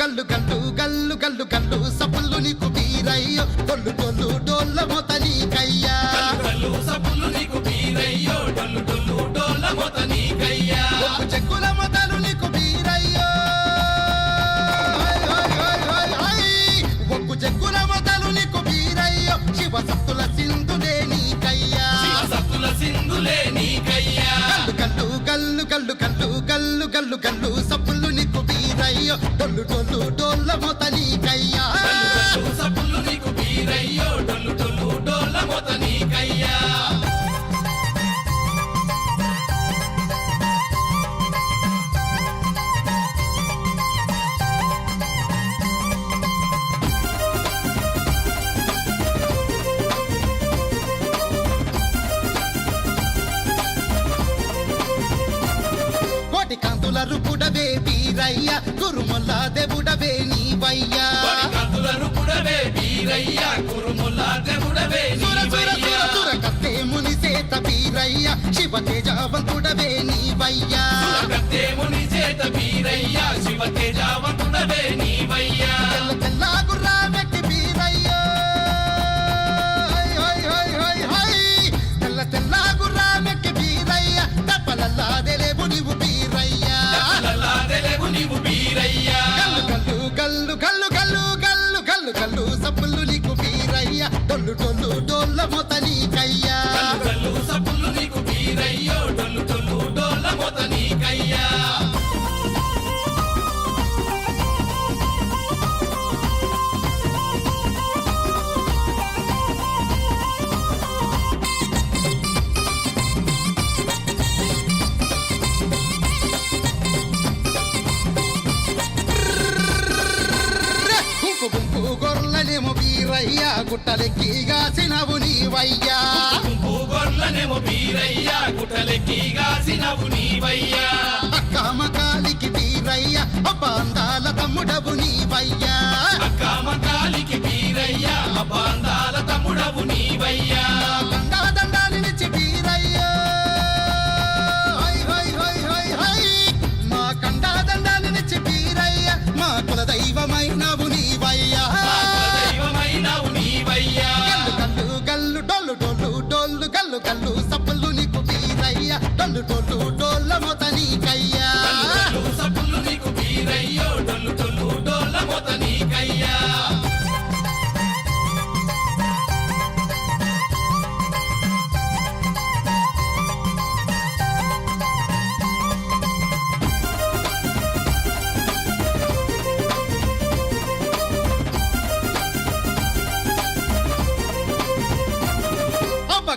గల్లు గల్లు గల్లు గల్లు గల్లు సప్పుళ్ళు నీకు బీరయ్యో డొల్లు డొల్లు డోళ్ళ మోత నీకయ్యా గల్లు సప్పుళ్ళు నీకు బీరయ్యో డొల్లు డొల్లు డోళ్ళ మోత నీకయ్యా చెక్కుల మొదలు నీకు బీరయ్యో ఒక్కు చెక్కుల మొదలు నీకు బీరయ్యో శివ సత్తుల సింధులే నీకయ్యా సత్తుల సింధులే నీకయ్యా గల్లు గల్లు గల్లు గల్లు గల్లు గల్లు గల్లు సప్పుళ్ళు నీకు బీరయ్యో డొల్లు డొల్లు డోళ్ళ మోత నీకయ్యా సప్పుళ్ళు నీకు బీరయ్యో డొల్లు డొల్లు డోళ్ళ మోత నీకయ్యా కాంతుల రుపుడవే బీరయ్య కురుమొల్ల దేవుడవే నీవయ్యా కాంతుల రుపుడవే బీరయ్య కురుమొల్ల దేవుడవే నీవయ్యా కత్తే ముని చేత బీరయ్య శివ తేజవంతుడవే నీవయ్యా కత్తే ముని చేత బీరయ్య శివ తేజవంతుడవే నీవయ్యా తెల్ల గుర్రామెక్కి బీరయ్యో తెల్ల తెల్ల గుర్రామెక్కి బీరయ్య తప్పలల్లాదెలేవు నీవు నీవు బీరయ్యా గల్లు గల్లు గల్లు గల్లు గల్లు గల్లు గల్లు సప్పుళ్ళు నీకు బీరయ్య డొల్లు డొల్లు డోళ్ళ మోత నీకయ్యా గల్లు సప్పుళ్ళు నీకు బీరయ్యో డొల్లు డొల్లు డోళ్ళ మోత నీకయ్యా గొర్రెనేమో బీరయ్య గుట్టలెక్కిగాసినవు నీవయ్యా గొర్రెనేమో బీరయ్య గుట్టలెక్కిగాసినవు నీవయ్యా అక్కమకాలికి బీరయ్య అపాందాల తమ్ముడవు నీవయ్యా అక్కమకాలికి బీరయ్య అపాందాల తమ్ముడవు నీవయ్యా దండాన్ని నిచ్చి బీరయ్యా మా కండాదండాన్ని నిచ్చి బీరయ్య మా కుల దైవమైనవు నీవయ్యా గల్లు గల్లు డొల్లు డొల్లు డొల్లు గల్లు గల్లు సప్పుళ్ళు నీకు బీరయ్య డొల్లు డొల్లు డోళ్ళ మోత నీకయ్యా సప్పుళ్ళు నీకు బీరయ్యో డొల్లు డొల్లు డోళ్ళ మోత నీకయ్యా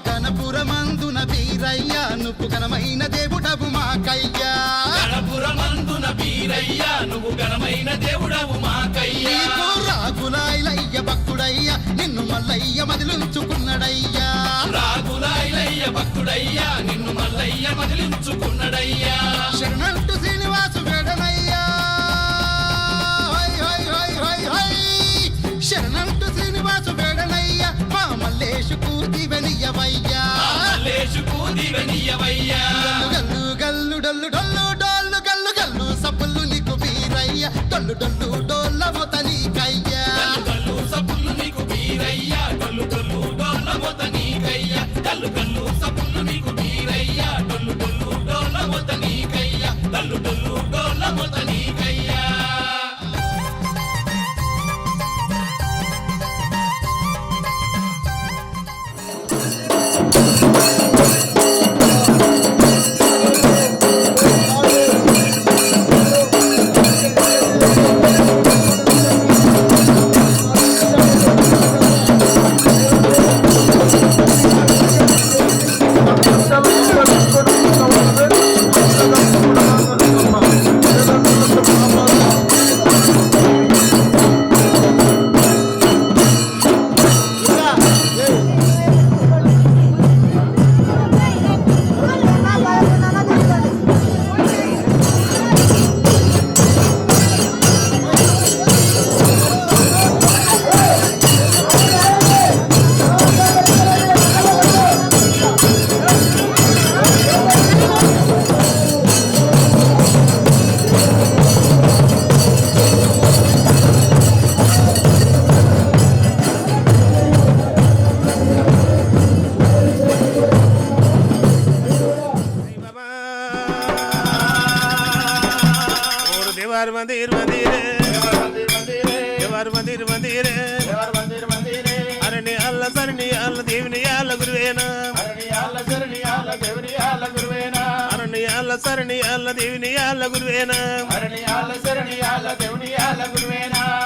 గణపురమందున బీరయ్య నువ్వు ఘనమైన దేవుడవు మాకయ్యా గణపురమందున బీరయ్య నువ్వు ఘనమైన దేవుడవు మాకయ్యా రాగులాయిలయ్య భక్తుడయ్య నిన్ను మల్లయ్య మదిలించుకున్నాడయ్యా రాగులాయిలయ్య భక్తుడయ్యా నిన్ను మల్లయ్య మదిలించుకున్నాడయ్యా శరణంటు శ్రీనివాసు వేడనయ్యా శరణంటు శ్రీనివాసు వేడనయ్య మా మల్లేషుకు దివెనియవయ్యా గల్లు గల్లు డొల్లు డొల్లు డోల్లు గల్లు గల్లు సప్పుళ్ళు నీకు బీరయ్య డొల్లు డొల్లు డోళ్ళ మోత నీకయ్యా గల్లు సప్పుళ్ళు నీకు బీరయ్య డొల్లు డొల్లు డోళ్ళ మోత నీకయ్యా గల్లు గల్లు సప్పుళ్ళు నీకు బీరయ్య డొల్లు డొల్లు డోళ్ళ దేవారు మందిర్ మందిరే దేవారు మందిర్ మందిరే అరణి అల్ల సరణి అల్ల దేవుని అల్ల గురువేనా అరణి అల్ల సరణి అల్ల దేవుని అల్ల గురువేనా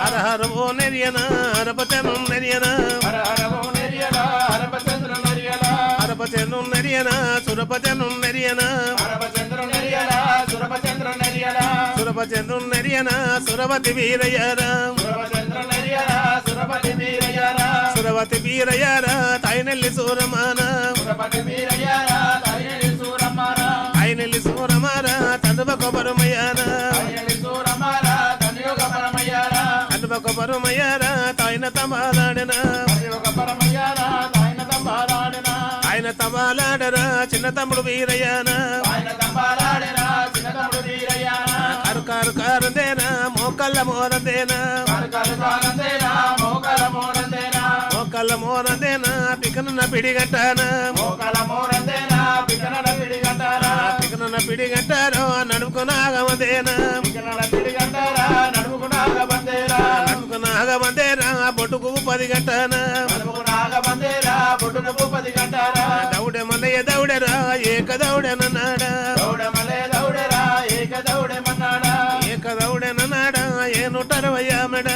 హర హర ఓ నెరియనా హరపచను నెరియనా హరపచను నెరియనా సురపచను నెరియనా సురపచంద్రు నెరియనా సురవతి వీరయ్యారా సురవతి వీరయ్యారా తాయినెల్లి సూరమాన తాయినెల్లి సూరమారా తండ్రువ కొబరుమయ్యారా తండ్రువ కొబరుమయ్యారా తాయిన తమాలాడనా ఆయన తమాలాడరా చిన్న తమ్ముడు వీరయ్యానా కారు కారు కారందేనా మోకల్ల మోరందేనా మోకల్ల మోరందేనా పికనున్న పిడిగట్టానా పికనున్న పిడిగట్టారో నడుపుకునాగమదేనా నడుపుకునాగమందేనా బొట్టుకు 10 గంటనా దౌడే మల్లయ్య దౌడరా ఏక దౌడనన్నాడా ఏక దౌడనన్నాడా ఏ 160 మెడ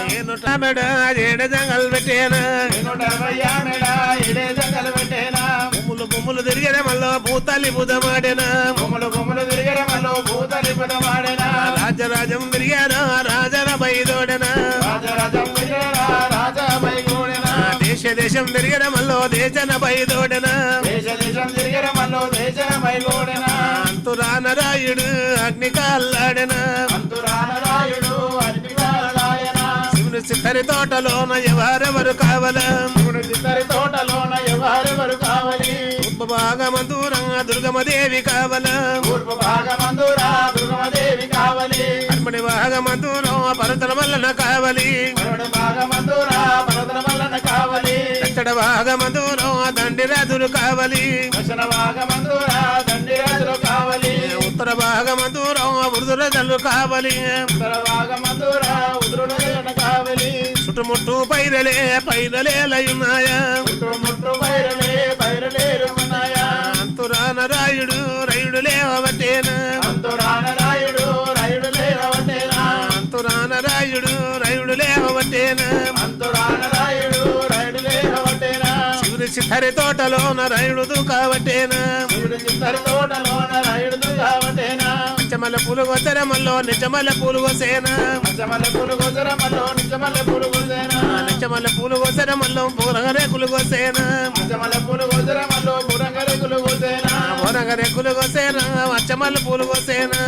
ఏ 160 మెడ ఏడ జంగల్ పెట్టేనా బొమ్ములు బొమ్ములు తిరిగిన మళ్ళీ భూతాలి బుధమాడేనా రాజరాజం తిరిగారా రాజర బైదోడనా దేశ దేశం తిరిగిన మళ్ళీ దేశన బైదోడనా అంతురానరాయుడు అగ్ని కాళ్ళాడనా శివుని చిత్తరి తోటలోన ఎవరెవరు కావాలా ఉప్ప భాగమందూరంగా దుర్గమదేవి కావాలా అర్మడి భాగమందూరం పరతల వల్లన కావాలి దక్షిణ భాగమందూరం దండిరాజులు కావాలి ఉత్తర భాగమందూరం వృధురజలు కావాలి చుట్టుముట్టు పైరలే లయున్నాయా అంతురానరాయుడు రైడు లేవబట్టేనా అంతురానరాయుడు రైడు లేవబట్టేనా శివుడి చిత్తరి తోటలోన రైడు కాబట్టేనా నిజమల పూలు గోచరమల్లో నిజమల పూలు కోసేనా నిజమల పూలు గోచరమల్లో పూరగరేకులు కోసేనా పూరగరేకులు కోసేనా అచ్చమల్ల పూలు కోసేనా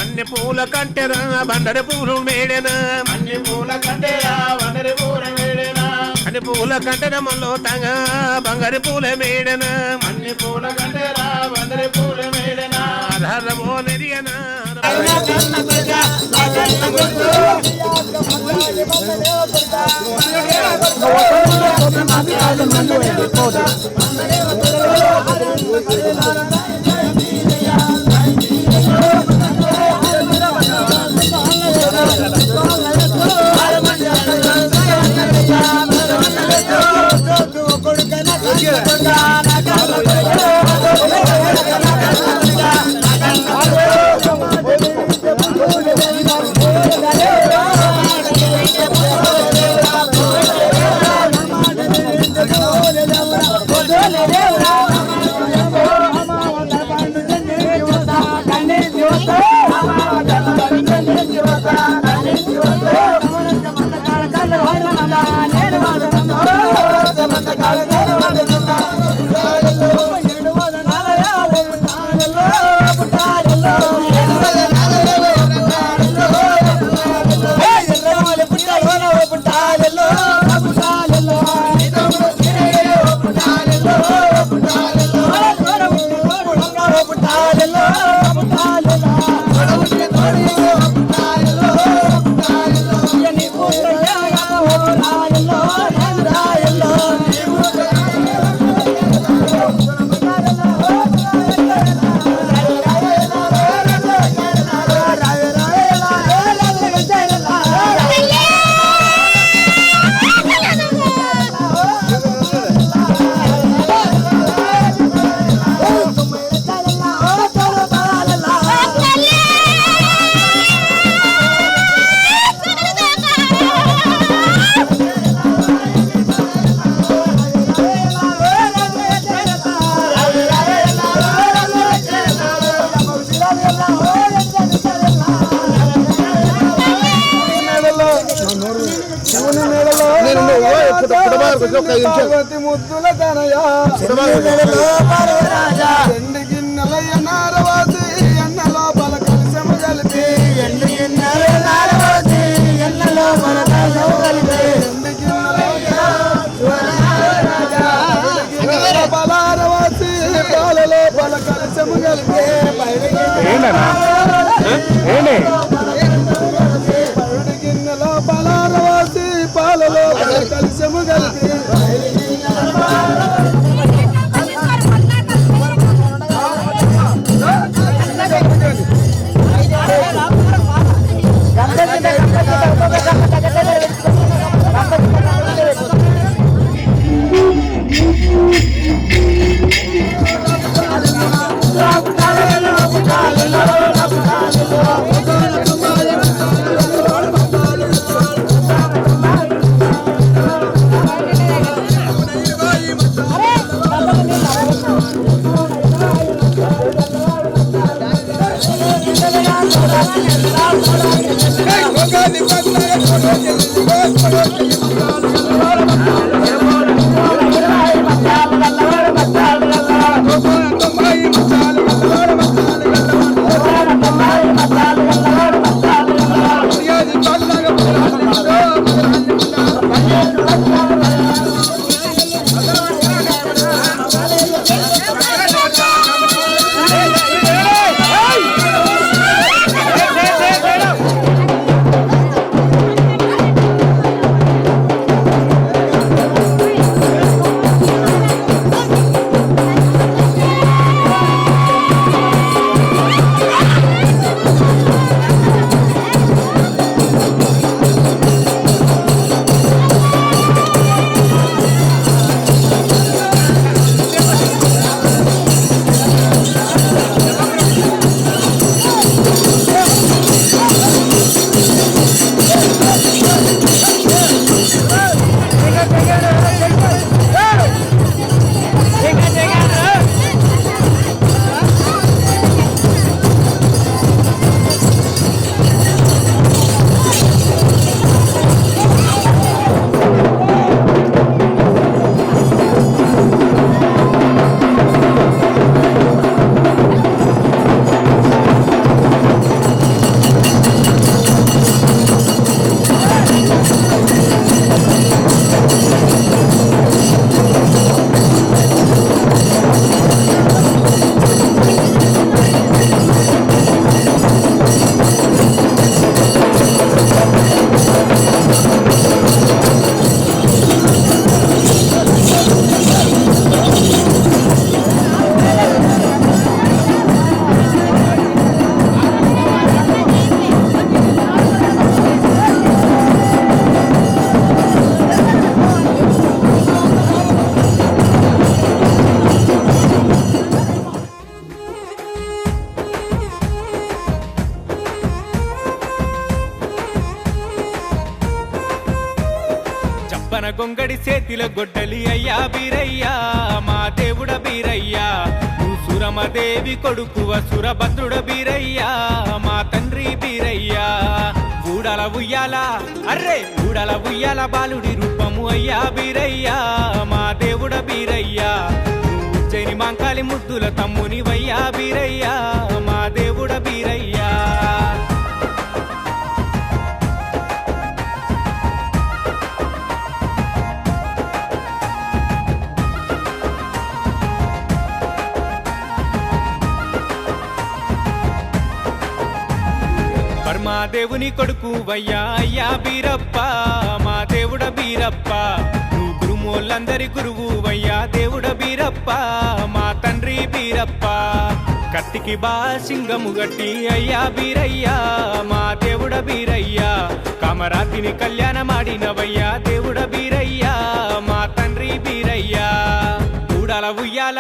అన్ని పూల కంటెరా బండరి పూలు మేడేనా అన్ని పూల కంటెర మల్లో తంగ బంగారి పూల మేడనా హరమో నెరియనా Go, పార్వతి ముద్దుల తనయ ఎండు గిన్నెలయ్య నారవాసి ఎన్న లోపల కలిసము కలిపి ఎండు గిన్నెలయ్య నారవాసి ఎన్న లోపల కలిసము కలిపి ఎండు గిన్నెల బలారవాసి పాల లోపల కలిసము కలిపి గిన్నెల బలారవాసి పాల లోపల కలిసము కలిపి గొంగడి చేతిల గొడ్డలి అయ్యా బీరయ్యా మా దేవుడ బీరయ్యా నువ్వు సురమదేవి కొడుకువ సురభద్రుడ బీరయ్యా మా తండ్రి బీరయ్యా ఊడల ఉయ్యాల అర్రే ఊడల ఉయ్యాల బాలుడి రూపము అయ్యా బీరయ్యా మా దేవుడ బీరయ్యా నువ్వు ఉజ్జయిని మాంకాలి ముద్దుల తమ్ముని వయ్యా బీరయ్యా మా దేవుడ బీరయ్యా మా దేవుని కొడుకు వయ్యా అయ్యా బీరప్ప మా దేవుడ బీరప్ప నువ్వు గురుమూలందరి గురువు వయ్యా దేవుడ బీరప్ప మా తండ్రి బీరప్ప కత్తికి బా సింగము గట్టి అయ్యా బీరయ్యా మా దేవుడ బీరయ్యా కామరాతిని కళ్యాణమాడినవయ్యా దేవుడ బీరయ్యా మా తండ్రి బీరయ్యా ఊడల ఉయ్యాల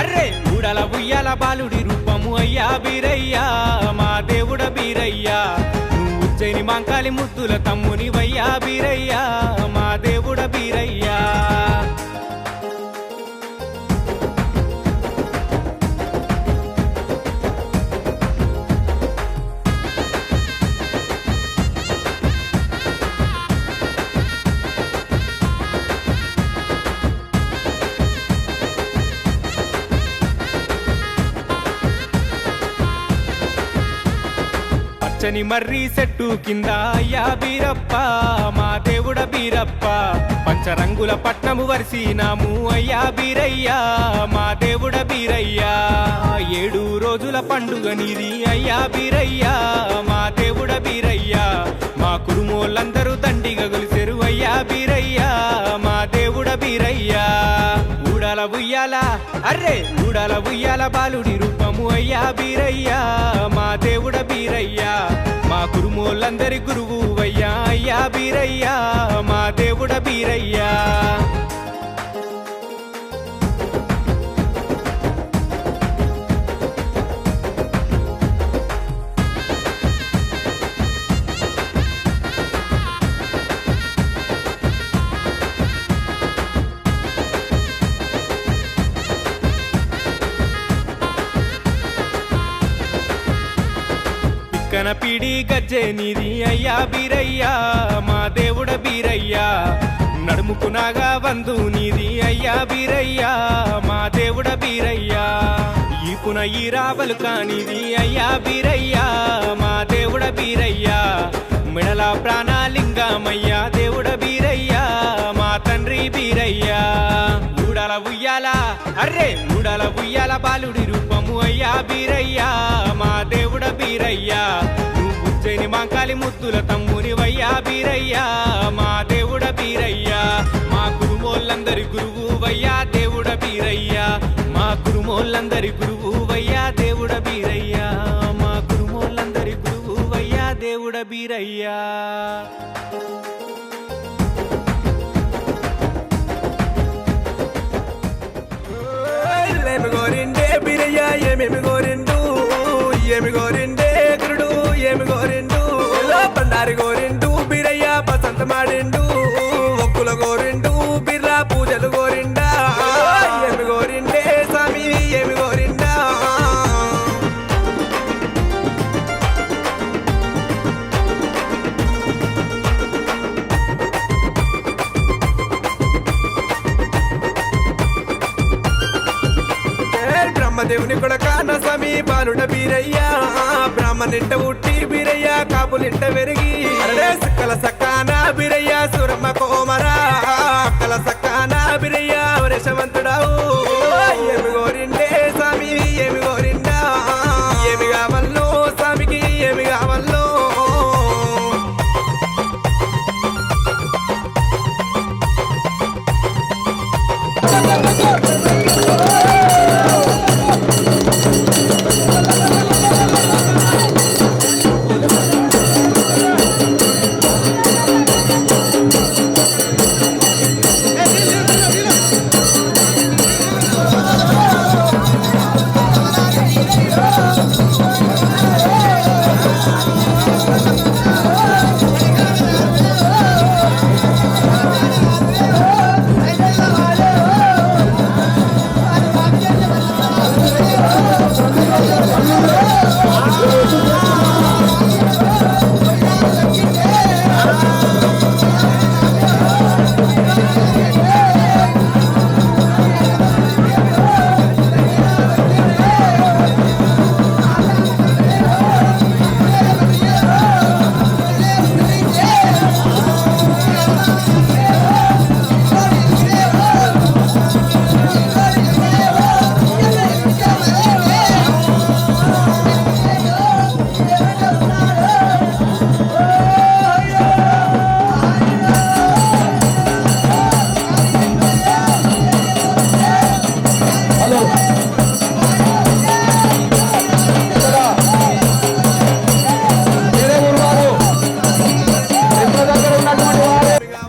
అర్రే ఊడల ఉయ్యాల బాలుడి రూపము అయ్యా బీరయ్యా మా దేవుడ బీరయ్యా నువ్వు ఉజ్జయిని మాంకాలి ముద్దుల తమ్ముని వయ్యా బీరయ్యా మా దేవుడ బీరయ్యా పచ్చని మర్రి చెట్టు కింద అయ్యా బీరప్ప మా దేవుడ బీరప్ప పంచరంగుల పట్నము వరిసినాము అయ్యా బీరయ్యా మా దేవుడ బీరయ్యా 7 రోజుల పండుగ నీది అయ్యా బీరయ్యా మా దేవుడ బీరయ్యా మా కురుమోళ్ళందరూ దండిగా గొలిసెరు అయ్యా బీరయ్యా మా దేవుడ బీరయ్యా ఊడాల ఉయ్యాల అర్రే ఊడాల ఉయ్యాల బాలుడి రూపము అయ్యా బీరయ్యా మా దేవుడ బీరయ్యా మా కురుమోళ్ళందరి గురువు అయ్యా అయ్యా బీరయ్యా మా దేవుడ బీరయ్యా కనపిడి గజ్జె నీది అయ్యా బీరయ్యా మా దేవుడ బీరయ్యా నడుముకునాగా వందు నీది అయ్యా బీరయ్యా మా దేవుడ బీరయ్యా ఈపున ఈ రావలు కానిది అయ్యా బీరయ్యా మా దేవుడ బీరయ్యా మిడల ప్రాణాలింగమయ్యా దేవుడ బీరయ్యా మా తండ్రి బీరయ్యా ఊడాల ఉయ్యాల అర్రే ఊడాల ఉయ్యాల బాలుడి రూపము అయ్యా బీరయ్యా మా దేవుడ బీరయ్యా నువ్వు ఉజ్జయిని మాంకాలి ముద్దుల తమ్ముని వయ్యా బీరయ్యా మా దేవుడ బీరయ్యా మా కురుమోళ్ళందరి గురువు వయ్యా దేవుడ బీరయ్యా మా కురుమోళ్ళందరి గురువు వయ్యా దేవుడ బీరయ్యా మా కురుమోళ్ళందరి గురువు వయ్యా దేవుడ బీరయ్యా ఏమి గోరిండే బీరయ్య ఏమేమి గోరిండు ఏమి గోరిండే గురుడు ఏమి గోరిండు బండారి గోరిండు బీరయ్య బసంత మాడిండు ఒక్కుల గోరిండు బిర్రా పూజలు గోరిండా ఏమి గోరిండే స్వామి ఏమి గోరిండా బ్రహ్మదేవుని కొడక నా స్వామి బాలుడ బీరయ్యా బ్రాహ్మణింట ఉట్టి బీరయ్య కాపులింట వెరిగి సక్కల సక్కాన బీరయ్య సురమ్మ కోమరా అక్కల సక్కాన బీరయ్య వరేశవంతుడావు ఏమి గోరిండే స్వామి ఏమి గోరిండా ఏమి కావల్లో స్వామికి ఏమి కావల్లో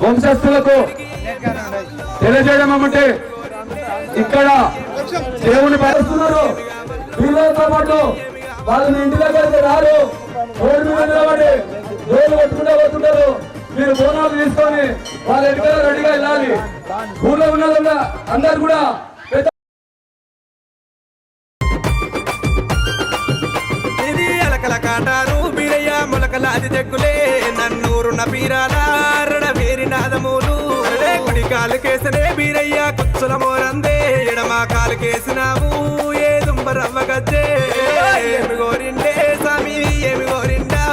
వంశస్థులకు తెలియజేయడం ఏమంటే ఇక్కడ దేవుని పరుస్తున్నారు వీళ్ళతో పాటు వాళ్ళని ఇంటి దగ్గరికి రారు రోడ్డు మీద నిలబడి రోడ్లు కొట్టుకుంటూ పోతుంటారు. మీరు బోనాలు తీసుకొని వాళ్ళ ఎన్నికల రెడీగా వెళ్ళాలి. ఊళ్ళో ఉన్న అందరు కూడా కాటారు బీరయ్య మొలకలాది దగ్గులే నన్నూరున్న బీరాల వేరి నాదములు కుడి కాలు కేసనే బీరయ్య కుచ్చుల మోరందే ఎడమా కాలు కేసినావు ఏ దుంబరవ్వ గజ్జే ఏమి గోరిండే స్వామి ఏమి గోరిండా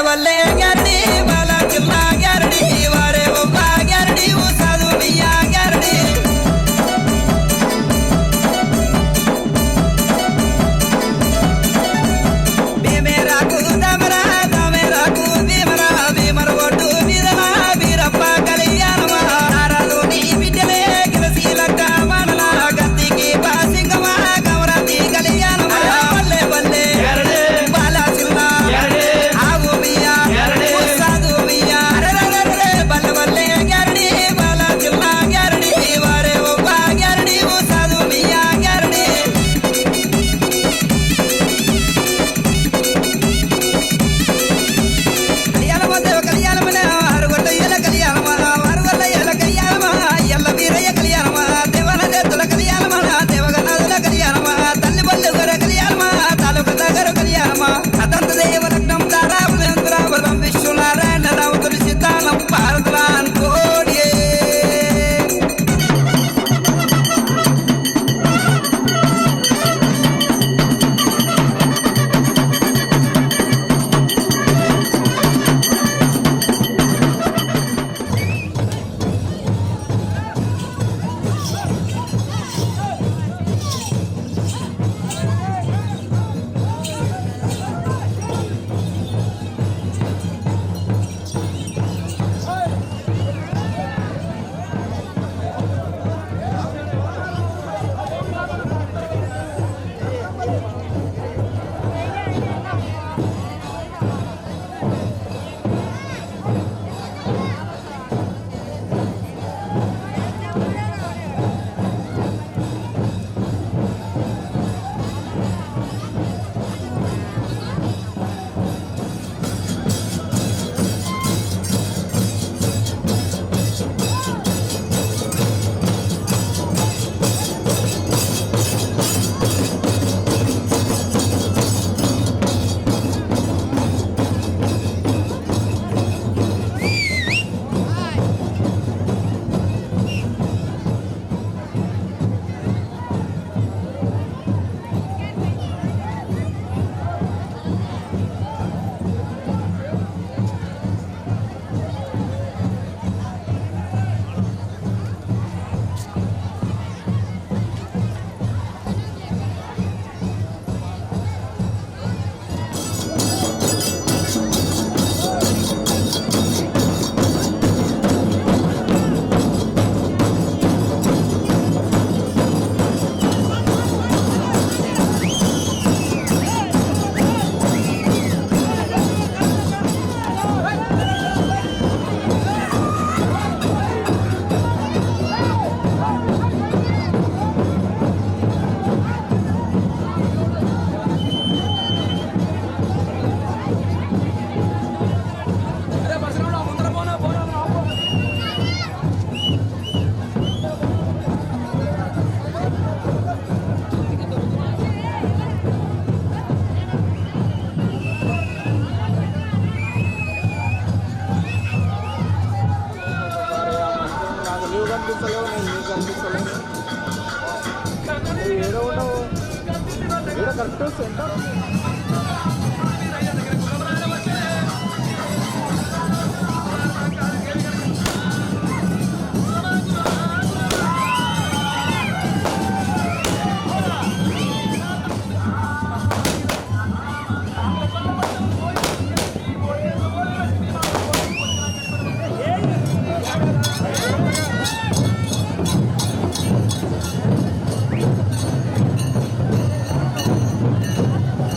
వల్లే గర్డి బాల చిల్లా గర్డి వారే ఒక్క గర్డి ఊసాదు బియ్యా గర్డి భీమేరాకు దమరా దమేరాకు భీమరా భీమర ఒడ్డు మీదలా వీరప్ప కళ్యాణమా నారాలోని బిడ్డలే గిరసీలక్క మనల గత్తికి బాసింగమా గమరాతి కళ్యాణమా వల్లే వల్లే బాల చిల్లా ఆగు బియ్యా ఊసాదు బియ్యా అరెరెరెరె బల్ల వల్లే గర్డి బాల చిల్లా గర్డి వారే ఒక్క గర్డి ఊసాదు బియ్యా గర్డి కళ్యాణమనే ఆరుగొల్ల ఎల కళ్యాణమా ఆరుగొల్ల ఎల కళ్యాణమా ఎల్ల వీరయ్య కళ్యాణమా దేవన దేతుల కళ్యాణమా దేవగనాథుల కళ్యాణమా తల్లి బల్లి గొర్రె కళ్యాణమా తాలూకు దగ్గర కళ్యాణమా అదంత దేవ లగ్నం తారాబలం విశ్వనారాయణ రామతుడి సిద్ధానం భారతలాన్ కోడియే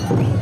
Thank you.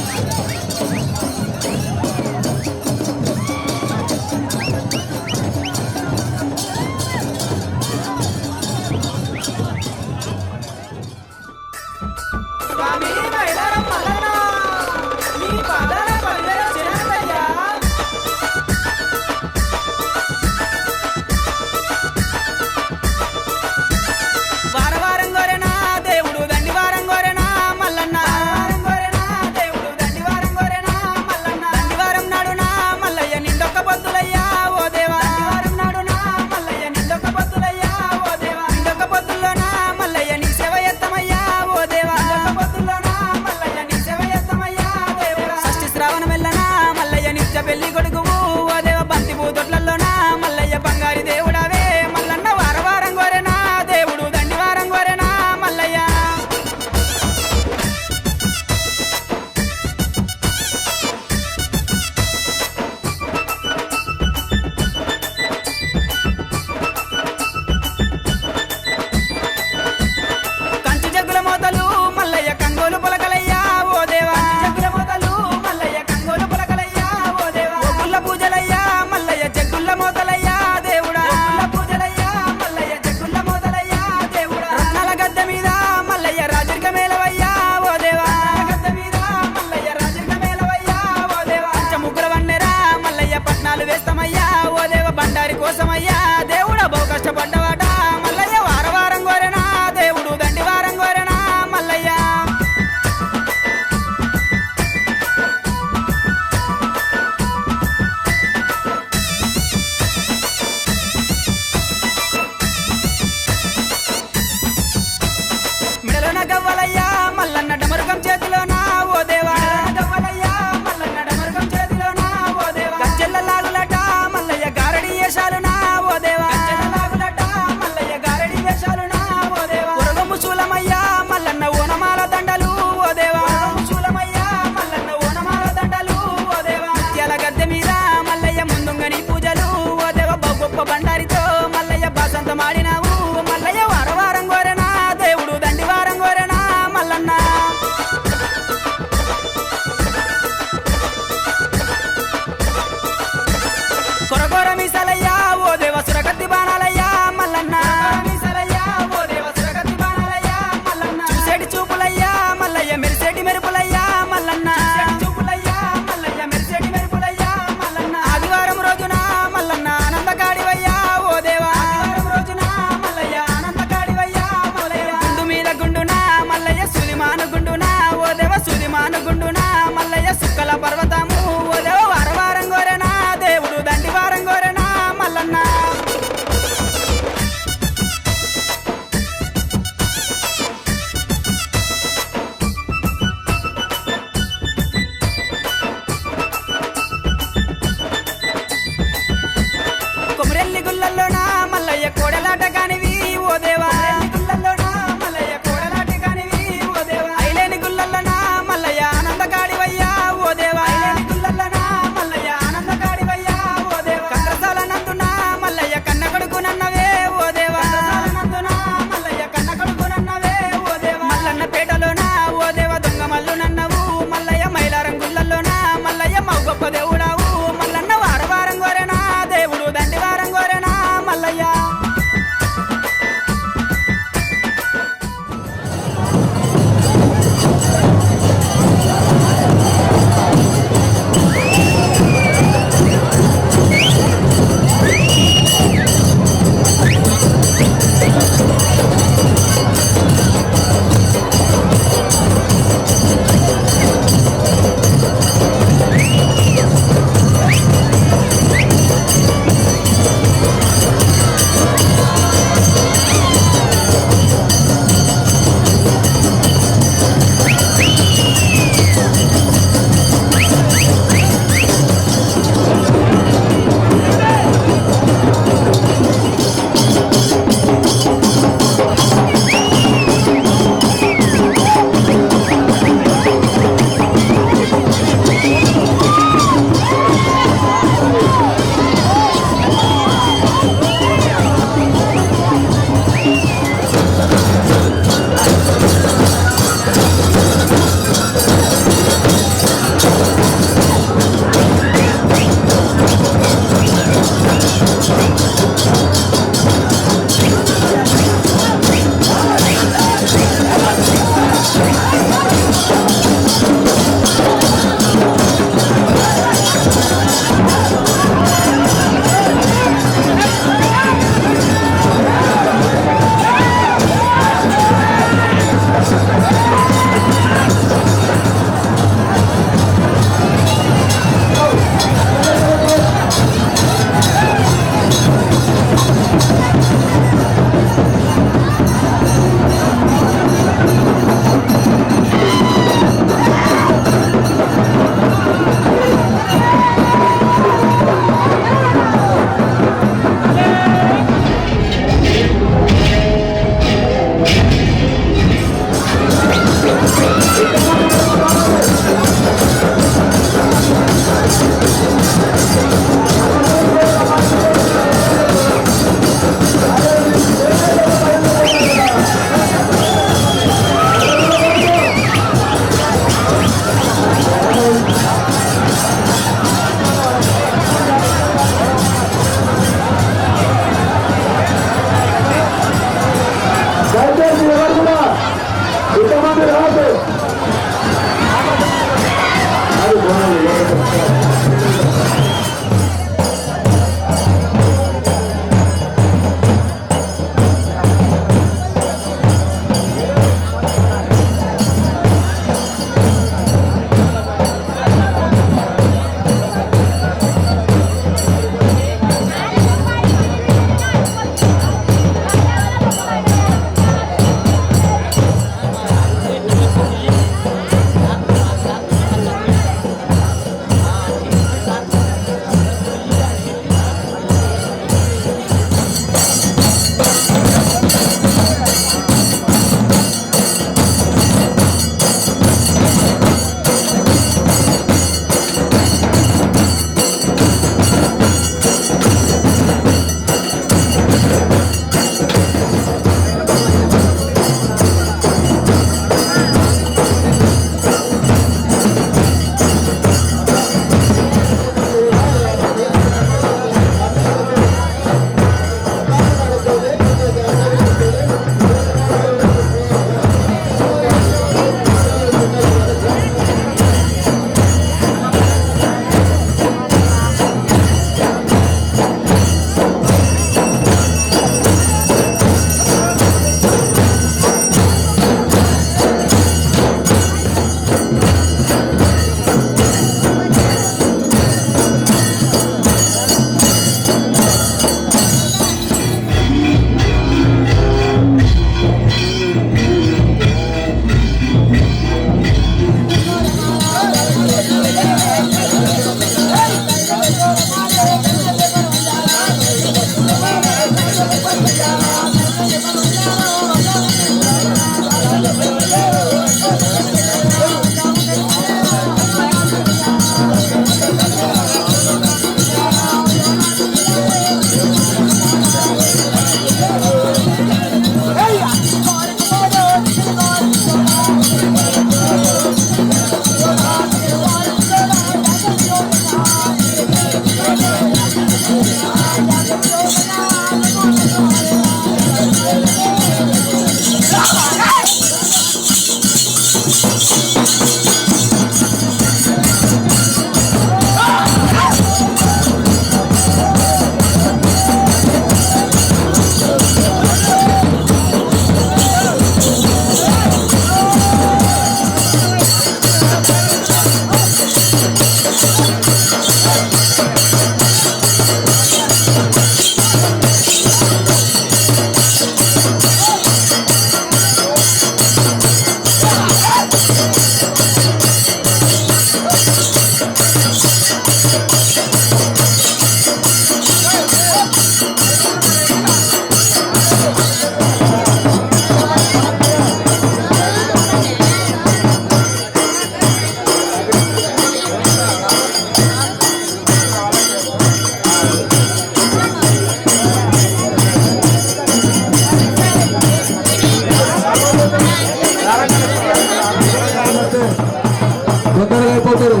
తొందరగా అయిపోతారు.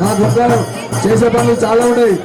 నా దుర్గాలు చేసే పనులు చాలా ఉన్నాయి.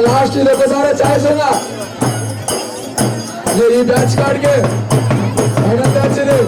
लास्ट सारा चाय संगा ये बैच काट के फाइनल बैच है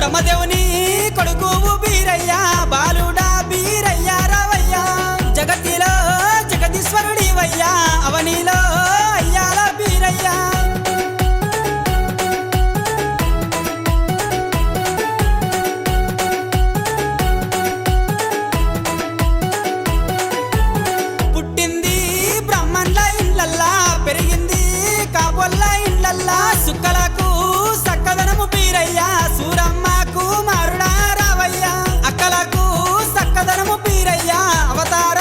బ్రహ్మదేవుని కొడుకువు బీరయ్య బాలుడా బీరయ్య రావయ్యా జగతిలో జగదీశ్వరుడివయ్యా అవనిలో అయ్యాల బీరయ్యా పుట్టింది బ్రహ్మన్ల ఇండ్లల్లా పెరిగింది కాబొల్ల ఇండ్లల్లా సుక్కలకు సక్కదనము బీరయ్యా సూరమ్మకు మారుడా రావయ్యా అక్కలకు సక్కదనము బీరయ్యా అవతార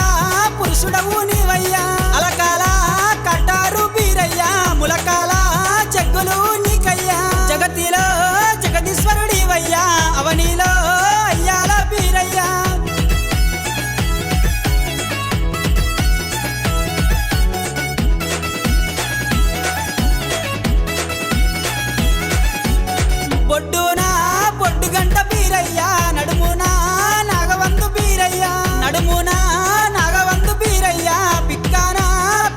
పురుషుడవు నీవయ్యా అలకాల కట్టారు బీరయ్యా ములకాల చెక్కులు నీకయ్యా జగతిలో జగదీశ్వరుడివయ్యా అవనిలో అయ్యాల బీరయ్యా బొడ్డునా బొడ్డు గంట బీరయ్యా నడుమునా నాగవంతు బీరయ్యా నడుమునా నాగవంతు బీరయ్యా పిక్కానా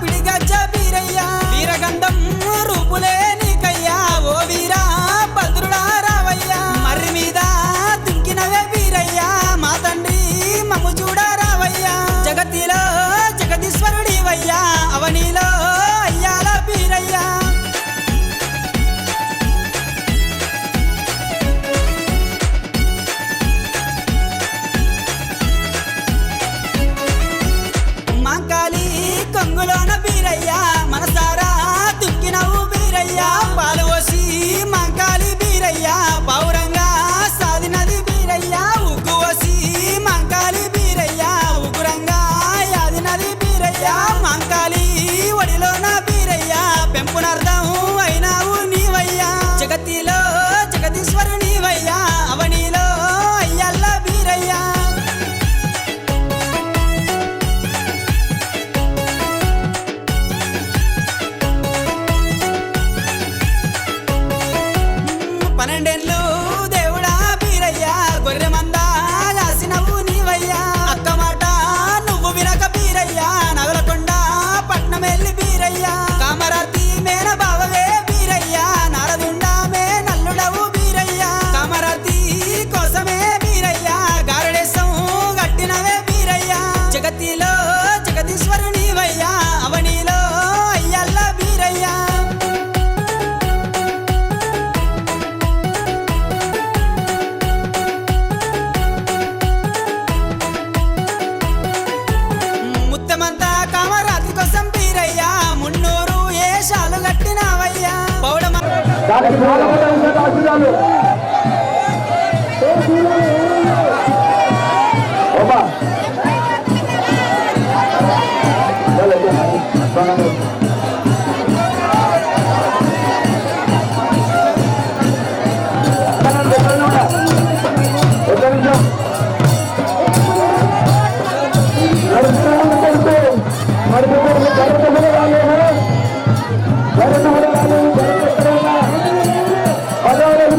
పిడిగజ్జ బీరయ్యా వీరగంధం రూపులే నీకయ్యా ఓ వీరా భద్రుడా రావయ్యా మర్రి మీద దుంకినవే బీరయ్యా మా తండ్రి మమ్ము చూడ రావయ్యా జగతిలో జగదీశ్వరుడివయ్యా అవనిలో అయ్యాల బీరయ్యా మాంకాలి కొంగులోన బీరయ్యా మనసారా దుక్కినవు బీరయ్యా పాలు పోసి మాంకాలి బీరయ్యా పౌరంగా సాదినది బీరయ్యా ఉగ్గు పోసి మాంకాలి బీరయ్యా ఉగురంగా యాదినది బీరయ్యా మాంకాలి ఒడిలోన బీరయ్యా పెంపునర్థం అయినావు నీవయ్యా జగతిలో జగదీశ్వరు నీవయ్యా అవనిలో అయ్యల్ల బీరయ్యా పన్నెండేళ్ళు దేవుడా బీరయ్యా గొర్రె మందా కాసినవు నీవయ్యా అక్క మాట నువ్వు వినక బీరయ్యా నగలకొండ పట్నమెల్లి బీరయ్యా కామరాతి మేన బావవే బీరయ్యా నారదుండా మే నల్లుడవు బీరయ్యా కామరాతి కోసమే బీరయ్యా గారడేశం గట్టినవే బీరయ్యా జగతిలో జగదీశ్వరు నీవయ్యా అవనిలో అయ్యల్ల బీరయ్యా ముత్తమంతా కామరాతి కోసం బీరయ్యా మున్నూరు ఏషాలు గట్టినవయ్యా పౌడమ దానికి బాధపడాల్సిన ఆశీర్వాదాలు. బాబా. ఒక్క నిమిషం. పదవులకు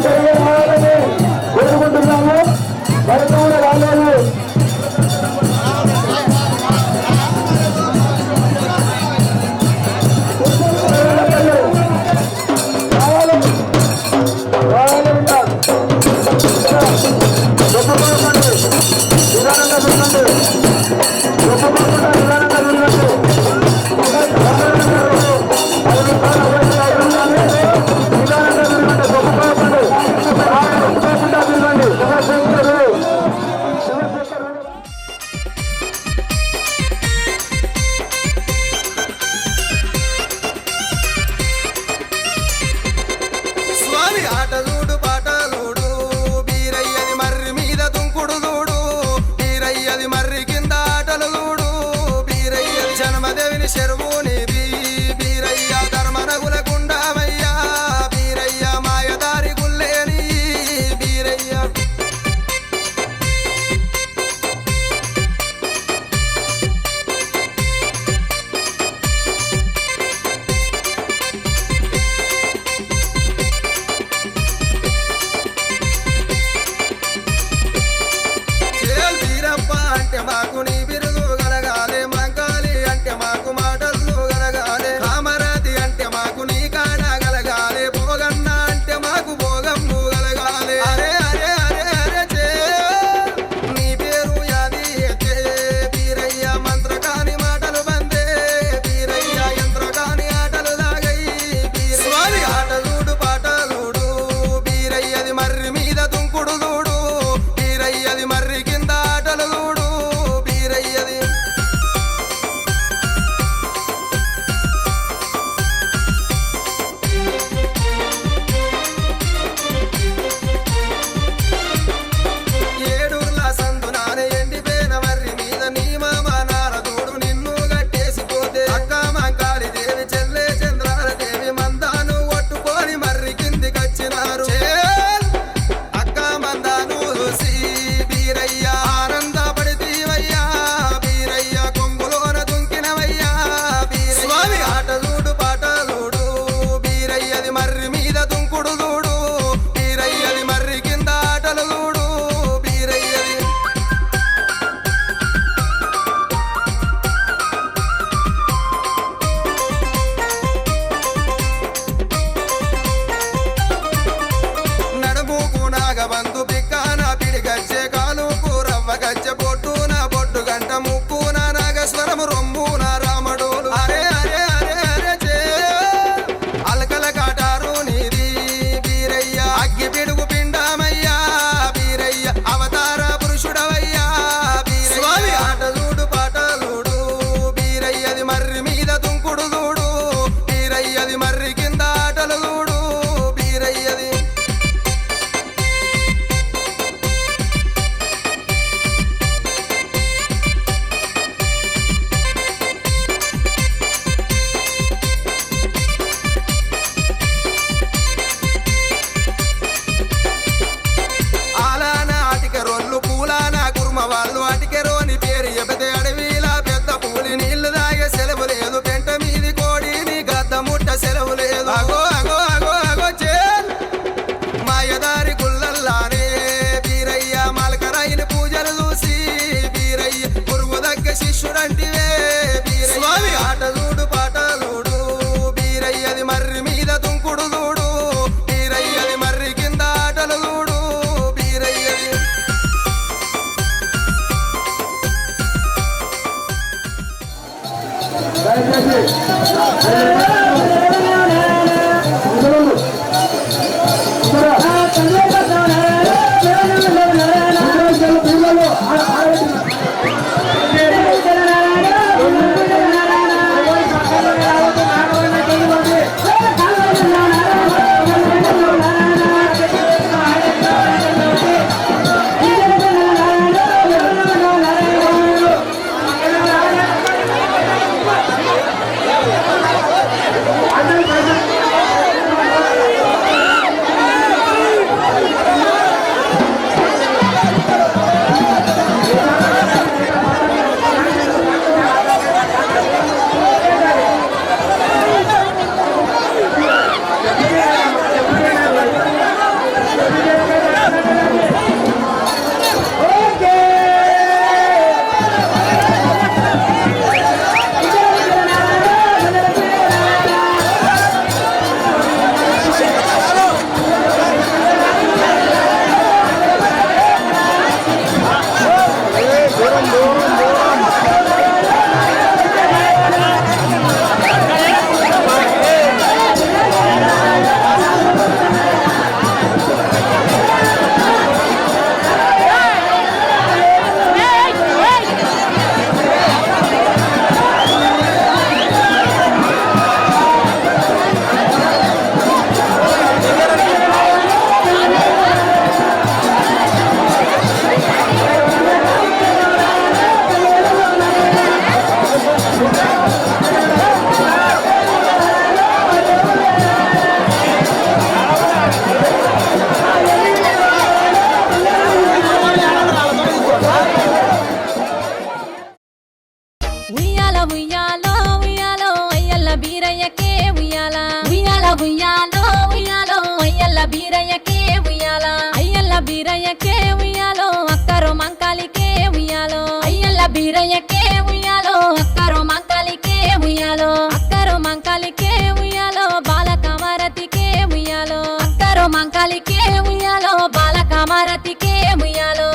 బీరయ్యకే ఉయ్యాల అయ్యల్ల బీరయ్యకే ఉయ్యాలో అక్కరో మంకాలికే ఉయ్యాలో అయ్యల్ల బీరయ్యకే ఉయ్యాలో అక్కరో మంకాలికే ఉయ్యాలో అక్కరో మంకాలికే ఉయ్యాలో బాలకామారతికే ఉయ్యాలో అక్కరో మంకాలికే ఉయ్యాలో బాలకామారతికే ఉయ్యాలో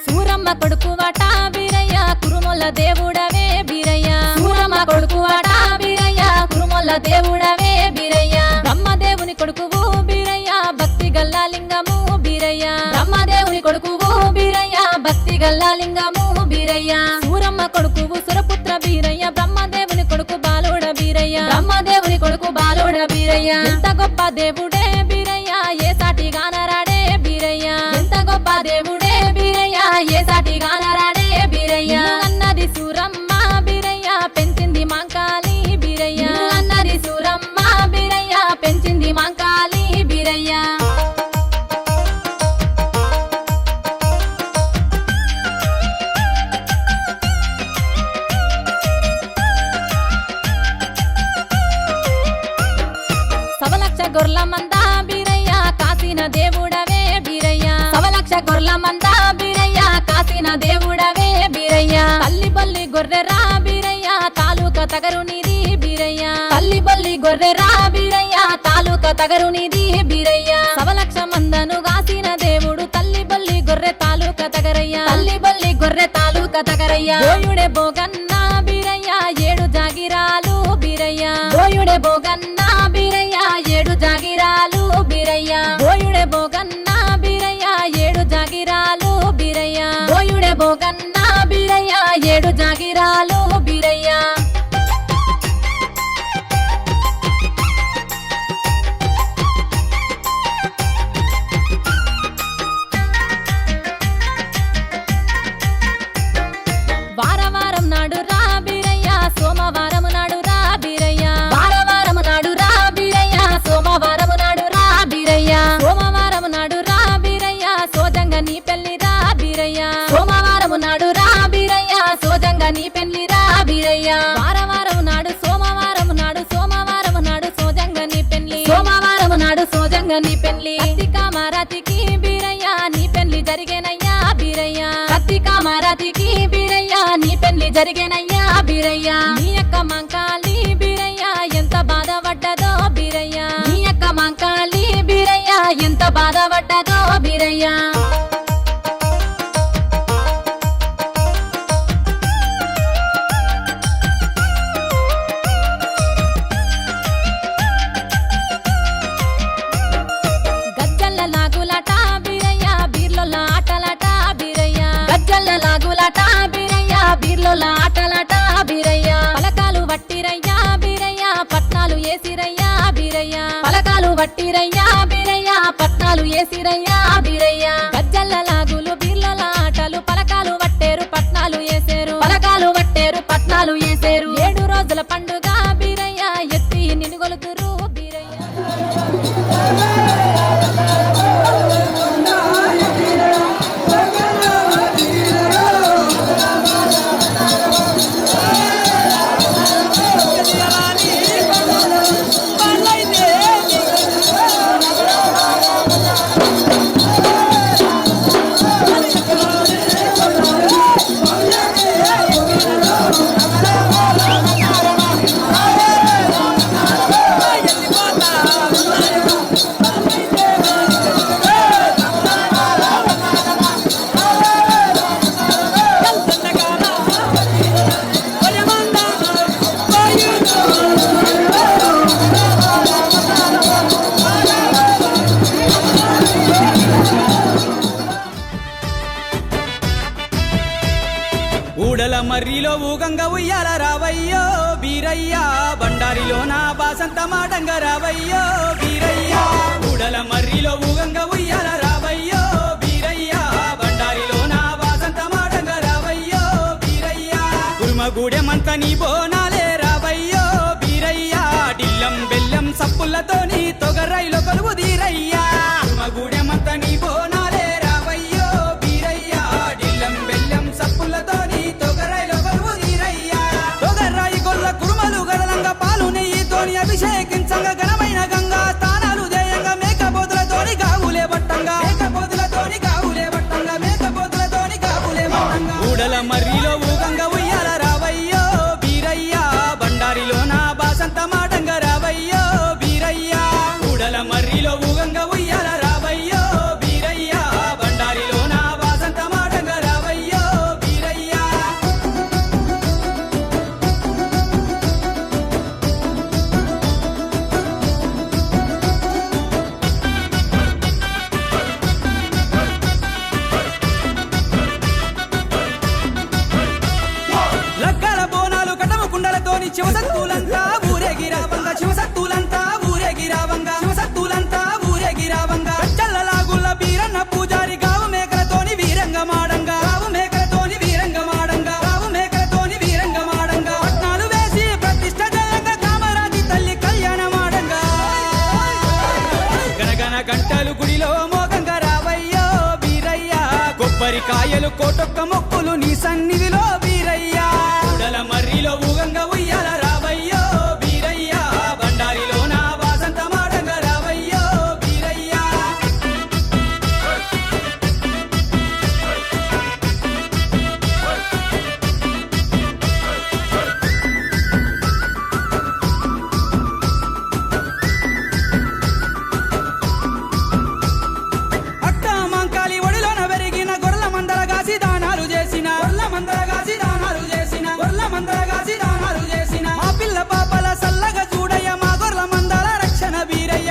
సూరమ్మ కొడుకు వాట బీరయ్య కురుమొల్ల దేవుడవే బీరయ్య సూరమ్మ కొడుకు వాట బీరయ్య కురుమొల్ల దేవుడవే బీరయ్య బ్రహ్మదేవుని కొడుకువు బీరయ్య భక్తి గల్లా లింగము బీరయ్య బ్రహ్మదేవుని కొడుకువు బీరయ్య భక్తి గల్లా లింగము బీరయ్య సూరమ్మ కొడుకువు సురపుత్ర బీరయ్య బ్రహ్మదేవుని కొడుకు బాలుడ బీరయ్య బ్రహ్మదేవుని కొడుకు బాలుడ బీరయ్య ఎంత గొప్ప దేవుడే బీరయ్య ఏ సాటి గానరాడే బీరయ్య ఎంత గొప్ప దేవుడే బీరయ్య ఏ సాటి గానరాడే బీరయ్య అన్నది సూరమ్మ బీరయ్య పెంచింది మాంకాలి బీరయ్య అన్నది సూరమ్మ బీరయ్య పెంచింది మాంకాలి బీరయ్య సవలక్ష గొర్ల మంద బీరయ్య కాసిన దేవుడవే బీరయ్య సవలక్ష గొర్ల మంద బీరయ్య కాసిన దేవుడవే బీరయ్య తల్లి బల్లి గొర్రెరా బీరయ్య తాలూకా తగరు నిధి బీరయ్య తల్లి బల్లి గొర్రెరా బీరయ్య తాలూకా తగరు నిధి బీరయ్య సవలక్ష మందను కాసిన దేవుడు తల్లి బల్లి గొర్రె తాలూకా తగరయ్య తల్లి బల్లి గొర్రె తాలూకా తగరయ్య బోయుడే బోగన్న బీరయ్య ఏడు జాగిరాలు బీరయ్య బోయుడే బోగన్న బీరయ్య ఏడు జాగిరాలు బీరయ్య బోయుడే బోగన్న బీరయ్య ఏడు జాగిరాలు బీరయ్య బోయుడే బోగన్న బీరయ్య ఏడు జాగిరాలు బీరయ్య వారవారం నాడు రా బీరయ్య సోమవారం నాడు రా బీరయ్య వారవారం నాడు రా బీరయ్య సోమవారం నాడు రా బీరయ్య సోమవారం నాడు రా బీరయ్య సోజంగా నీ పెళ్లి రా బీరయ్య సోమవారం నాడు రా బీరయ్య సోజంగా నీ పెళ్లి రా బీరయ్య వారవారం నాడు సోమవారం నాడు సోమవారం నాడు సోజంగా నీ పెళ్లి సోమవారం నాడు సోజంగా నీ పెళ్లి కామారతికి బీరయ్య నీ పెళ్లి జరిగేనయ్యా బీరయ్య కామారతికి బీరయ్య నీ పెళ్లి జరిగేనయ్యా బీరయ్య నీ యొక్క మంకాలి బీరయ్య ఎంత బాధపడ్డదో బీరయ్య నీ యొక్క మంకాలి బీరయ్య ఎంత బాధపడ్డదో బీరయ్య గజ్జల్ల లాగులాట బీరయ్య బీర్ల ఆటలాట బీరయ్య గజ్జల్ల లాగులాట బీరయ్య బీర్ల ఆటలాట బీరయ్య పలకాలు వట్టిరయ్యా బీరయ్య పట్నాలు ఏసిరయ్యా బీరయ్య పలకాలు వట్టిరయ్యా బీరయ్య పట్నాలు ఏసిరయ్యా బీరయ్య గజ్జల్ల లాగులు బీర్ల ఆటలు పలకాలు వట్టేరు పట్నాలు ఏసేరు పలకాలు వట్టేరు పట్నాలు ఏసేరు 7 రోజుల పండుగ బీరయ్య ఎత్తి నినుగొలుతురు బీరయ్య ఊడల మర్రిలో ఊగంగా ఉయ్యాల రావయ్యో బీరయ్య బండారిలో నా బాసంత మాటంగా రావయ్యో బీరయ్య ఊడల మర్రిలో ఊగంగా ఉయ్యాల రావయ్యో బీరయ్య బండారిలో నా బాసంత మాటంగా రావయ్యో బీరయ్య గురుమగూడెమంత నీ బోనాలే రావయ్యో బీరయ్య డిల్లం బెల్లం సప్పులతోని తొగర్రైలో కొలువు దీరయ్యా గురుమగూడెమంత నీ బోనాలే రావయ్యో కొబ్బరికాయలు కోటొక్క మొక్కులు నీ సన్నిధిలో బీరయ్యా ఉడల మర్రిలో ఊగంగా ఉయ్యాల రావయ్యో బీరయ్యా బండారిలో నా వాసంత మాడంగా రావయ్యో బీరయ్యా అట్ట మాంకాలి ఒడిలోన పెరిగిన గొర్రెల మందర గాసి దానాలు చేసిన మా పిల్ల పాపల సల్లగా చూడయ్య మా గొర్రెల మందల రక్షణ బీరయ్య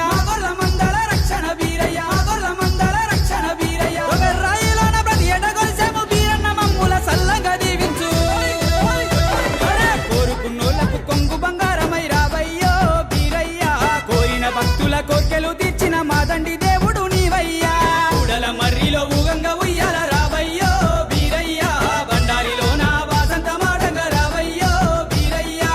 ఒక రాయిలోన ప్రతి ఎడ కొలిసేము బీరన్న మమ్ముల సల్లగా దీవించు కోరుకున్నోళ్లకు కొంగు బంగారమై రావయ్యో బీరయ్యా కోరిన భక్తుల కోర్కెలు తీర్చిన మాదండి దేవుడు నీవయ్యా ఉడల మర్రిలో ఊగంగా ఉయ్యాల రావయ్యో బీరయ్యా బండారిలో నా వాసంత మాడంగా రావయ్యో బీరయ్యా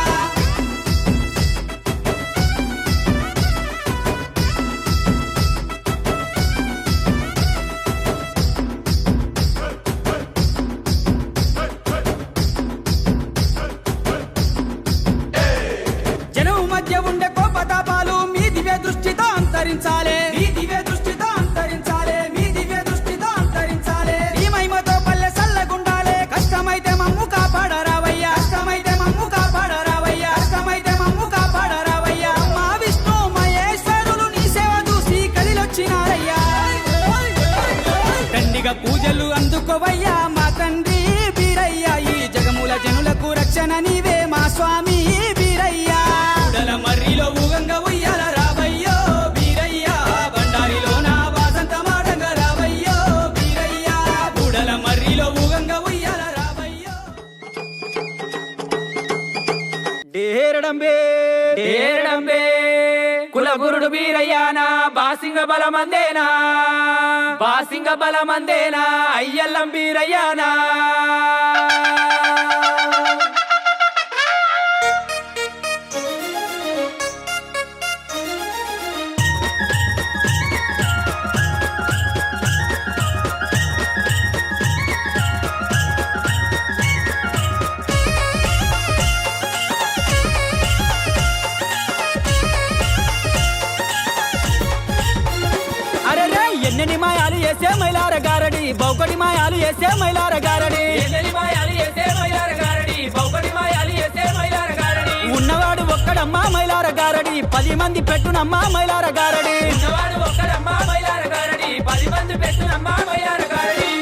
జనం మధ్య ఉండే కోపతాపాలు మీ దివ్య దృష్టితో అంతరించాలే ఈ మహిమతో పల్లె సల్లగుండాలే కష్టమైతే మమ్ము కాపాడరావయ్యా మా విష్ణు మహేశ్వరులు నీ సేవ చూసి కదిలొచ్చినారయ్యా దండిగా పూజలు అందుకోవయ్యా మా తండ్రి బీరయ్యా ఈ జగముల జనులకు రక్షణ నీవే మా స్వామి బీరయ్యా ఉడల మర్రిలో ఊగంగా ఉయ్యాల రావయ్యో బీరయ్యా బండారిలో నా వాసంత మాడంగా రావయ్యో బీరయ్యా ఉడల మర్రిలో ఊగంగా ఉయ్యాల రావయ్యో డేరడంబే కులగురుడు బీరయ్యానా బాసింగ బలమందేనా అయ్యల్లం బీరయ్యానా అరే ఎన్నెన్ని మాయాలు వేసే మైలార గారడి బౌకడి మాయాలు వేసే మైలార గారడి ఉన్నవాడు ఒక్కడమ్మా మైలార గారడి 10 మంది పెట్టునమ్మా మైలార గారడి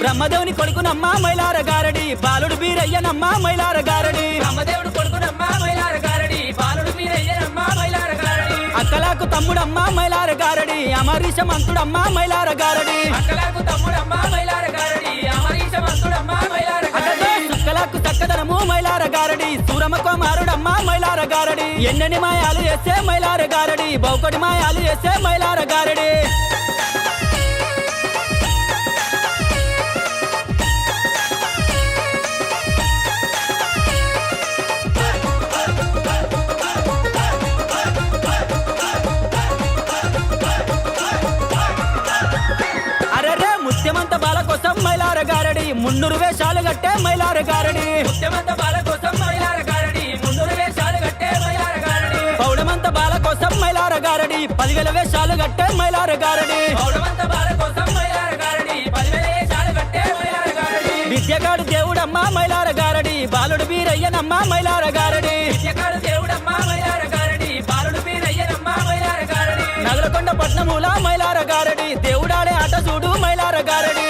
బ్రహ్మదేవుని కొడుకునమ్మా మైలార గారడి బాలుడు బీరయ్యనమ్మా మైలార గారడి అక్కలాకు తమ్ముడమ్మా మైలార గారడి అమరీష మంతుడమ్మా మైలార గారడి సుక్కలాకు చక్కదనము మైలార గారడి సూరమ కుమారుడమ్మా మైలార గారడి ఎన్నెన్ని మాయాలు వేసే మైలార గారడి బౌకడి మాయాలు వేసే మైలార గారడి అరే ముత్యమంత బాల కోసం మైలార గారడి 300 వేషాలు గట్టే మైలార గారడి పౌడమంత బాల కోసం మైలార గారడి 10,000 వేషాలు గట్టే మైలార గారడి విద్యగాడు దేవుడమ్మా మైలార గారడి బాలుడు బీరయ్యనమ్మా మైలార గారడి నగరకొండ పట్నమూల మైలార గారడి దేవుడాడే ఆట చూడు మైలార గారడి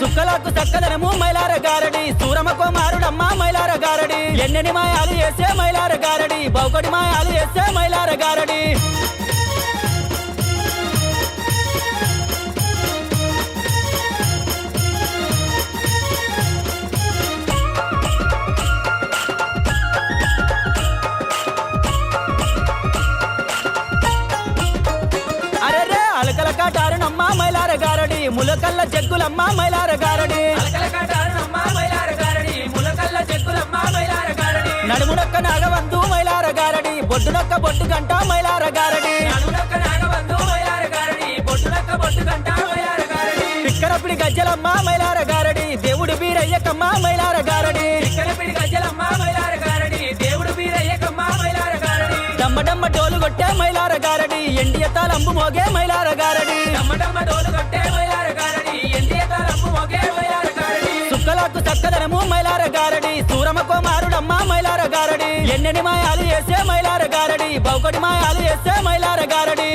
సుక్కలకు చక్కదనము మైలార గారడి సూరమ కుమారుడమ్మా మైలార గారడి ఎన్నెన్ని మాయాలు వేసే మైలార గారడి బౌకడి మాయాలు వేసే మైలార గారడి అలకల కాటారనమ్మా మైలార గారడి ములకల్ల జగ్గులమ్మా మైలార గారడి నడుమునొక్క నాగవంతు మైలార గారడి బొడ్డునొక్క బొట్టు గంట మైలార గారడి గజ్జలమ్మ మైలార గారడి దేవుడు బీరయ్యకమ్మ మైలార గారడి చిక్కనపిడి గజ్జలమ్మ మైలార గారడి దేవుడు బీరయ్యకమ్మ మైలార గారడి డమ్మ డమ్మ డోలు కొట్టే మైలార గారడి ఎండియ తాళంబు మోగే మైలార గారడి డమ్మడమ్మ డోలు కొట్టే మైలార గారడి ఎండియ తాళంబు మోగే మైలార గారడి సుక్కలకు చక్కదనము మైలార గారడి సూరమకో మారుడమ్మ మైలార గారడి ఎన్నెని మాయాలు వేసే మైలార గారడి బౌకటి మాయాలు వేసే మైలార గారడి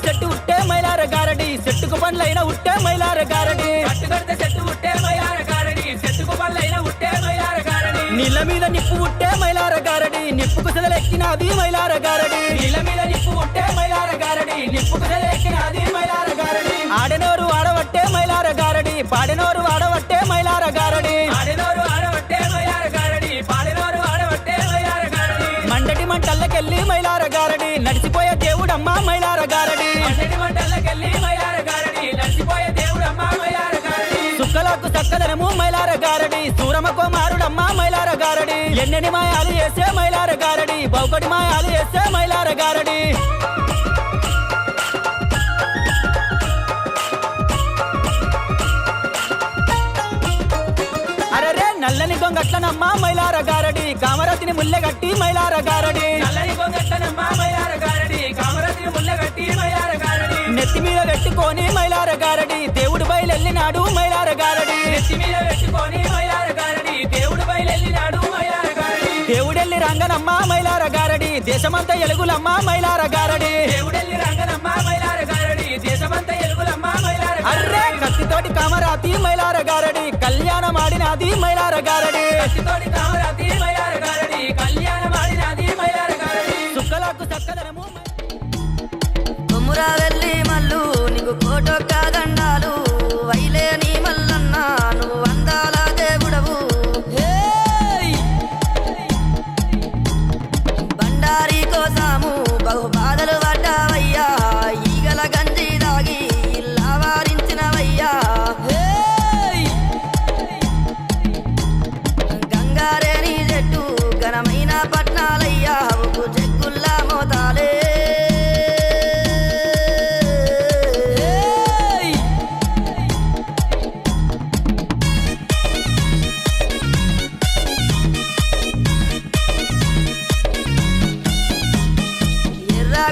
చెట్టు ఉట్టే మైలార గారడి చెట్టుకు పండ్లైన ఉట్టే మైలార గారడి కట్టుకడితే చెట్టు ఉట్టే మైలార గారడి చెట్టుకు పళ్ళైన ఉట్టే మైలార గారడి నీళ్ళ మీద నిప్పు ఉట్టే మైలార గారడి నిప్పుకు సెదలెక్కినది మైలార గారడి నీళ్ళ మీద నిప్పు ఉట్టే మైలార గారడి నిప్పుకు ఎక్కినది మైలార గారడి ఆడనోరు ఆడవట్టే మైలార గారడి పాడెనోరు ఆడవట్టే మైలార గారడి ఆడినోరు ఆడవట్టే మైలార గారడి పాడినోరు ఆడవట్టే మైలార గారడి మండటి మంటల్లకెళ్ళి మైలార గారడి నడిచిపోయే దేవుడమ్మ మైలార గారడి అన్నటి మంటల్లకెళ్ళి మైలార గారడి నడిచిపోయే దేవుడమ్మ మైలార గారడి సుక్కలకు చక్కదనము మైలార గారడి సూరమకో మారుడమ్మ మైలార గారడి ఎన్నెని మాయాలు వేసే మైలార గారడి బౌకటి మాయాలు వేసే మైలార గారడి అరే నల్లని గొంగట్లనమ్మ మైలార గారడి కామరతిని ముల్లెగట్టి మైలార గారడి నల్లని గొంగట్టనమ్మ మైలార గారడి కామరతిని ముల్లగట్టి మైలార గారడి నెత్తి మీద పెట్టుకొని మైలార గారడి దేవుడు బయలెళ్ళినాడు మైలార గారడి నెత్తి మీద పెట్టుకొని మైలార గారడి దేవుడు బయలెళ్ళినాడు మైలార గారడి దేవుడెల్లి రంగనమ్మ మైలార గారడి దేశమంతా ఎలుగులమ్మ మైలార గారడి దేవుడెల్లి రంగనమ్మ మైలార గారడి దేశమంతా ఎలుగులమ్మ మైలార అర్రే కత్తితోటి కామరాతి మైలార గారడి కళ్యాణం ఆడినది మైలార గారడి కత్తితోటి కామరాతి మైలార గారడి కళ్యాణం ఆడినది మైలార గారడి సుక్కలకు చక్కదనము కొమ్మురా వెళ్ళి మల్లు నీకు కోటొక్క దండాలు వైలే నీ మల్లన్న నువ్వు అందాల దేవుడవు బండారి కోసాము బహు బాధలు పడ్డావయ్యా ఈగల గంజి దాగి ఇల్లా వారించినవయ్యా గంగారేని చెట్టు ఘనమైన పట్నాలయ్యా ఒక జగ్గుల్లా మోతాలే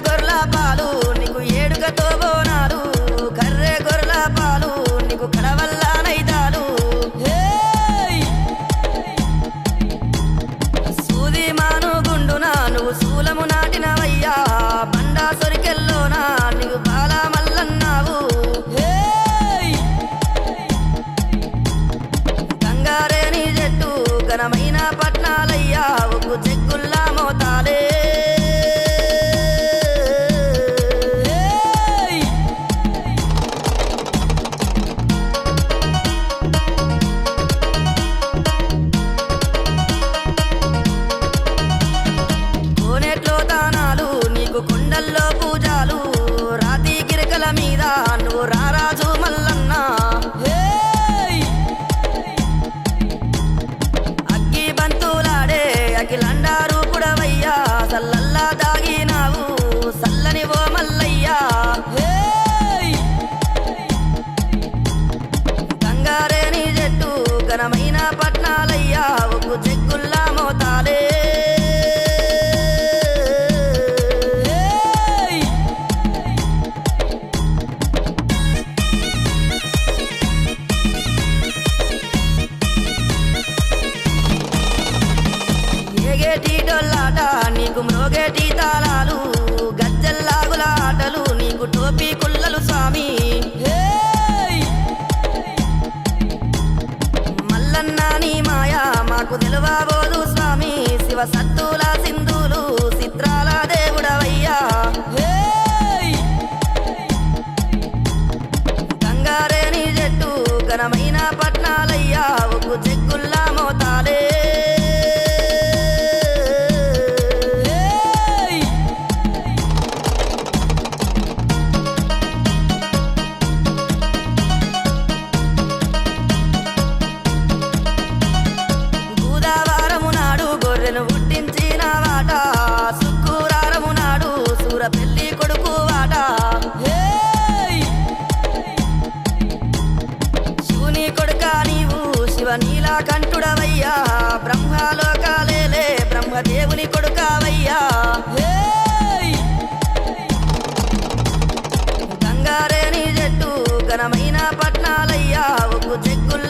గొర్రెల పాలు నీకు ఏడుగతో బోనాలు కర్రె గొర్రెల పాలు నీకు కడవల్ల నైతాలు సూది మాను గుండునా నువ్వు శూలము నాటినవయ్యా బండా సొరికెల్లోనా నీకు బాల మల్లన్నావు గంగారేని చెట్టు ఘనమైన పట్నాలయ్యా ఒక జగ్గుల్లా మోతాలే కొండల్లో పూజాలు రాతి గిరకల మీద నువ్వు రారాజు మల్లన్న అగ్గి బంతులాడే అఖిలండారు పుడవయ్యా సల్లల్లా దాగినావు సల్లని ఓ మల్లయ్యా గంగారేని చెట్టు ఘనమైన పట్నాలయ్యా ఒక జగ్గుల్లా మోతాలే డొల్లాట నీకు మ్రోగేటి తాళాలు గజ్జల్లాగుల ఆటలు నీకు టోపీ కుల్లలు స్వామి మల్లన్న నీ మాయా మాకు తెలువబోదు స్వామి శివ సత్తుల సింధులు చిత్రాల దేవుడవయ్యా గంగారేని చెట్టు ఘనమైన పట్నాలయ్యా ఒక జగ్గుల్లా మోతాలే బ్రహ్మవయ్యా బ్రహ్మలోకాలేలే బ్రహ్మదేవుని కొడుకావయ్యా గంగారేని జట్టు ఘనమైన పట్నాలయ్యా ఒక్కు చెక్కుల